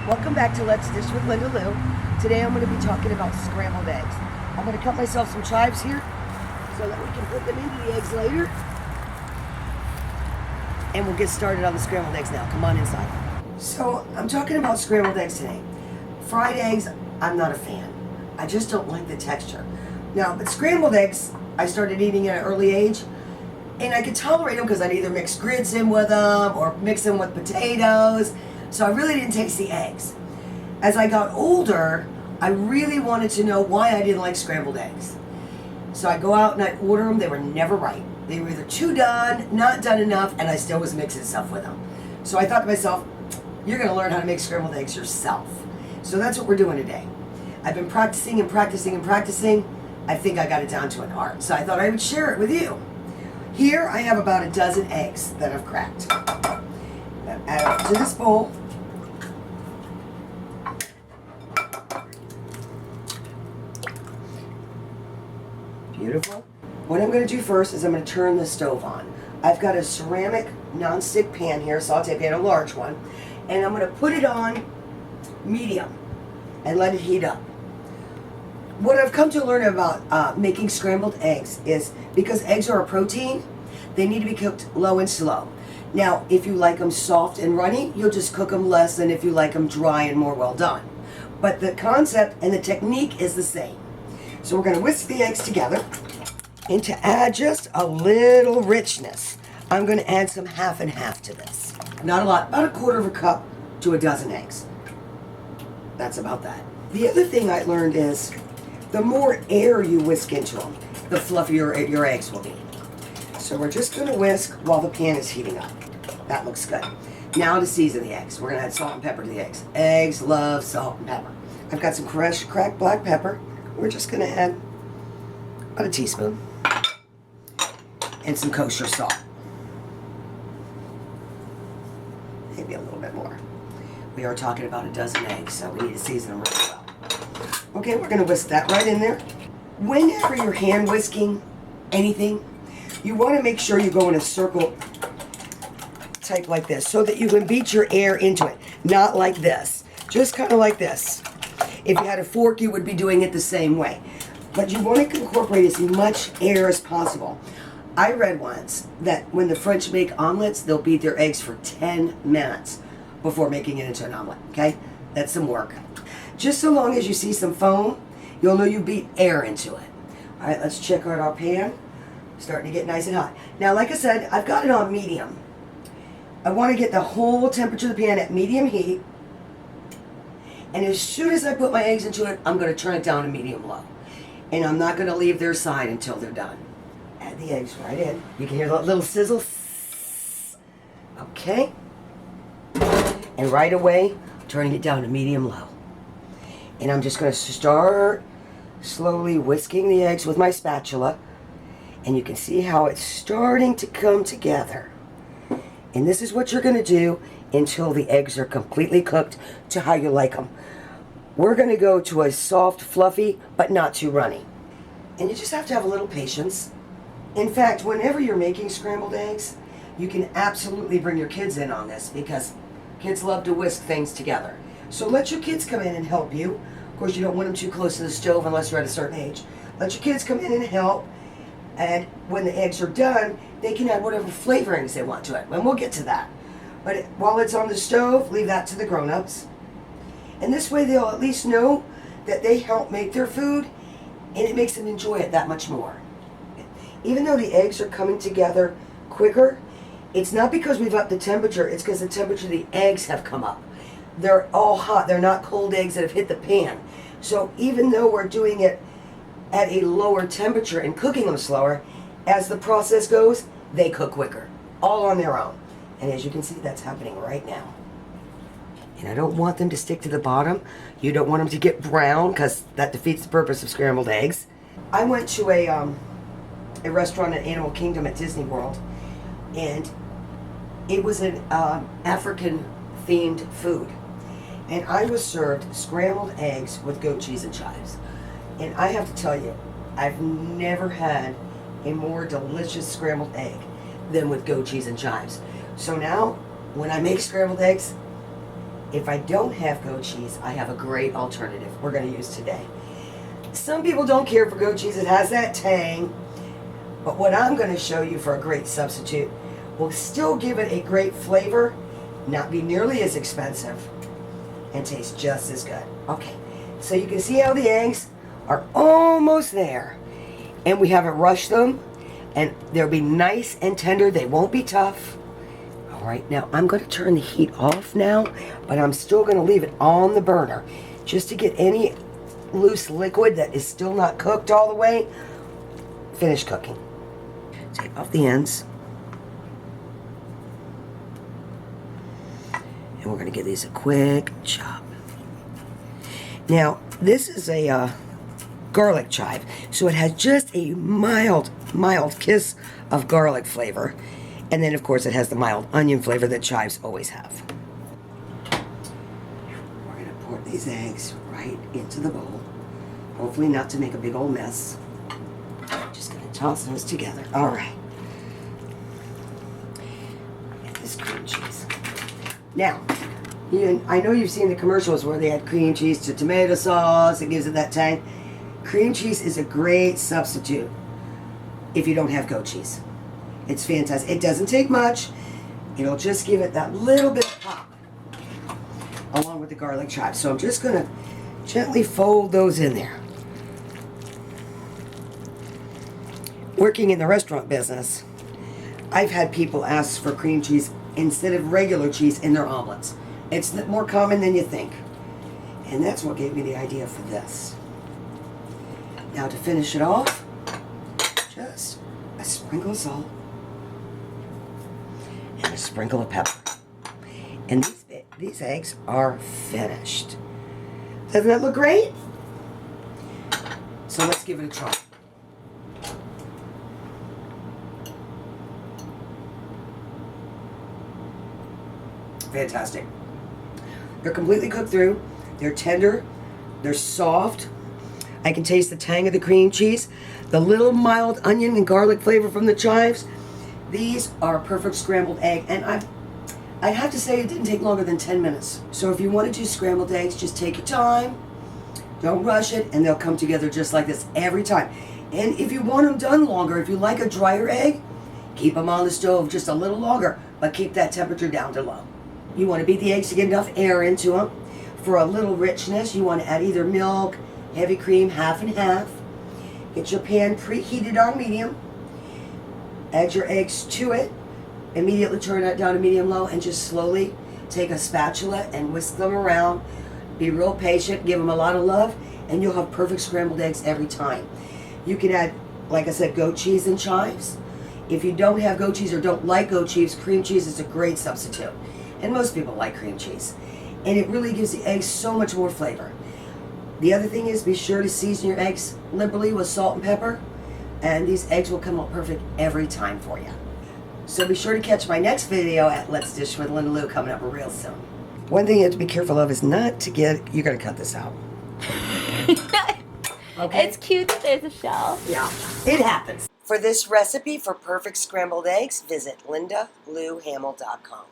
Welcome back to Let's Dish with Linda Lou. Today I'm going to be talking about scrambled eggs. I'm going to cut myself some chives here so that we can put them into the eggs later. And we'll get started on the scrambled eggs now. Come on inside. So I'm talking about scrambled eggs today. Fried eggs, I'm not a fan. I just don't like the texture. Now, but scrambled eggs, I started eating at an early age. And I could tolerate them because I'd either mix grits in with them or mix them with potatoes. So I really didn't taste the eggs. As I got older, I really wanted to know why I didn't like scrambled eggs. So I go out and I order them. They were never right. They were either too done, not done enough, and I still was mixing stuff with them. So I thought to myself, you're going to learn how to make scrambled eggs yourself. So that's what we're doing today. I've been practicing and practicing and practicing. I think I got it down to an art. So I thought I would share it with you. Here I have about a dozen eggs that I've cracked. Add it to this bowl. Beautiful. What I'm going to do first is I'm going to turn the stove on. I've got a ceramic non-stick pan here, saute pan, a large one, and I'm going to put it on medium and let it heat up. What I've come to learn about making scrambled eggs is because eggs are a protein, they need to be cooked low and slow. Now, if you like them soft and runny, you'll just cook them less than if you like them dry and more well done. But the concept and the technique is the same. So we're going to whisk the eggs together. And to add just a little richness, I'm going to add some half and half to this. Not a lot, about a quarter of a cup to a dozen eggs. That's about that. The other thing I learned is the more air you whisk into them, the fluffier your eggs will be. So we're just going to whisk while the pan is heating up. That looks good. Now to season the eggs. We're going to add salt and pepper to the eggs. Eggs love salt and pepper. I've got some fresh cracked black pepper. We're just going to add about a teaspoon. And some kosher salt. Maybe a little bit more. We are talking about a dozen eggs, so we need to season them really well. Okay, we're going to whisk that right in there. Whenever you're hand whisking anything, you want to make sure you go in a circle type like this so that you can beat your air into it. Not like this. Just kind of like this. If you had a fork, you would be doing it the same way. But you want to incorporate as much air as possible. I read once that when the French make omelets, they'll beat their eggs for 10 minutes before making it into an omelet, okay? That's some work. Just so long as you see some foam, you'll know you beat air into it. All right, let's check out our pan. Starting to get nice and hot. Now, like I said, I've got it on medium. I want to get the whole temperature of the pan at medium heat. And as soon as I put my eggs into it, I'm going to turn it down to medium low. And I'm not going to leave their side until they're done. Add the eggs right in. You can hear that little sizzle. Okay. And right away, turning it down to medium low. And I'm just going to start slowly whisking the eggs with my spatula. And you can see how it's starting to come together. And this is what you're going to do until the eggs are completely cooked to how you like them. We're going to go to a soft, fluffy, but not too runny. And you just have to have a little patience. In fact, whenever you're making scrambled eggs, you can absolutely bring your kids in on this because kids love to whisk things together. So let your kids come in and help you. Of course, you don't want them too close to the stove unless you're at a certain age. Let your kids come in and help. And when the eggs are done, they can add whatever flavorings they want to it. And we'll get to that. But while it's on the stove, leave that to the grown-ups. And this way they'll at least know that they help make their food, and it makes them enjoy it that much more. Even though the eggs are coming together quicker, it's not because we've upped the temperature, it's because the temperature of the eggs have come up. They're all hot. They're not cold eggs that have hit the pan. So even though we're doing it at a lower temperature and cooking them slower, as the process goes, they cook quicker, all on their own. And as you can see, that's happening right now. And I don't want them to stick to the bottom. You don't want them to get brown because that defeats the purpose of scrambled eggs. I went to a restaurant at Animal Kingdom at Disney World, and it was an African-themed food. And I was served scrambled eggs with goat cheese and chives. And I have to tell you, I've never had a more delicious scrambled egg than with goat cheese and chives. So now, when I make scrambled eggs, If I don't have goat cheese, I have a great alternative we're going to use today. Some people don't care for goat cheese. It has that tang. But what I'm going to show you for a great substitute will still give it a great flavor, not be nearly as expensive, and taste just as good. Okay, so you can see how the eggs are almost there. And we haven't rushed them. And they'll be nice and tender. They won't be tough. All right, now I'm going to turn the heat off now, but I'm still going to leave it on the burner just to get any loose liquid that is still not cooked all the way finished cooking. Take off the ends. And we're going to give these a quick chop. Now, this is a garlic chive, so it has just a mild kiss of garlic flavor. And then, of course, it has the mild onion flavor that chives always have. We're going to pour these eggs right into the bowl. Hopefully not to make a big old mess. Just going to toss those together. All right. Get this cream cheese. Now, I know you've seen the commercials where they add cream cheese to tomato sauce. It gives it that tang. Cream cheese is a great substitute if you don't have goat cheese. It's fantastic. It doesn't take much. It'll just give it that little bit of pop along with the garlic chives. So I'm just going to gently fold those in there. Working in the restaurant business, I've had people ask for cream cheese instead of regular cheese in their omelets. It's more common than you think. And that's what gave me the idea for this. Now to finish it off, just a sprinkle of salt and a sprinkle of pepper. And these eggs are finished. Doesn't that look great? So let's give it a try. Fantastic. They're completely cooked through. They're tender. They're soft. I can taste the tang of the cream cheese, the little mild onion and garlic flavor from the chives. These are a perfect scrambled egg, and I have to say it didn't take longer than 10 minutes. So if you want to do scrambled eggs, just take your time. Don't rush it, and they'll come together just like this every time. And if you want them done longer, if you like a drier egg, keep them on the stove just a little longer, but keep that temperature down to low. You want to beat the eggs to get enough air into them. For a little richness, you want to add either milk, heavy cream, half and half. Get your pan preheated on medium. Add your eggs to it. Immediately turn that down to medium-low and just slowly take a spatula and whisk them around. Be real patient, give them a lot of love, and you'll have perfect scrambled eggs every time. You can add, like I said, goat cheese and chives. If you don't have goat cheese or don't like goat cheese, cream cheese is a great substitute. And most people like cream cheese. And it really gives the eggs so much more flavor. The other thing is, be sure to season your eggs liberally with salt and pepper, and these eggs will come out perfect every time for you. So be sure to catch my next video at Let's Dish with Linda Lou coming up real soon. One thing you have to be careful of is not to get, you're going to cut this out. Okay? It's cute that there's a shell. Yeah, it happens. For this recipe for perfect scrambled eggs, visit lindalouhamel.com.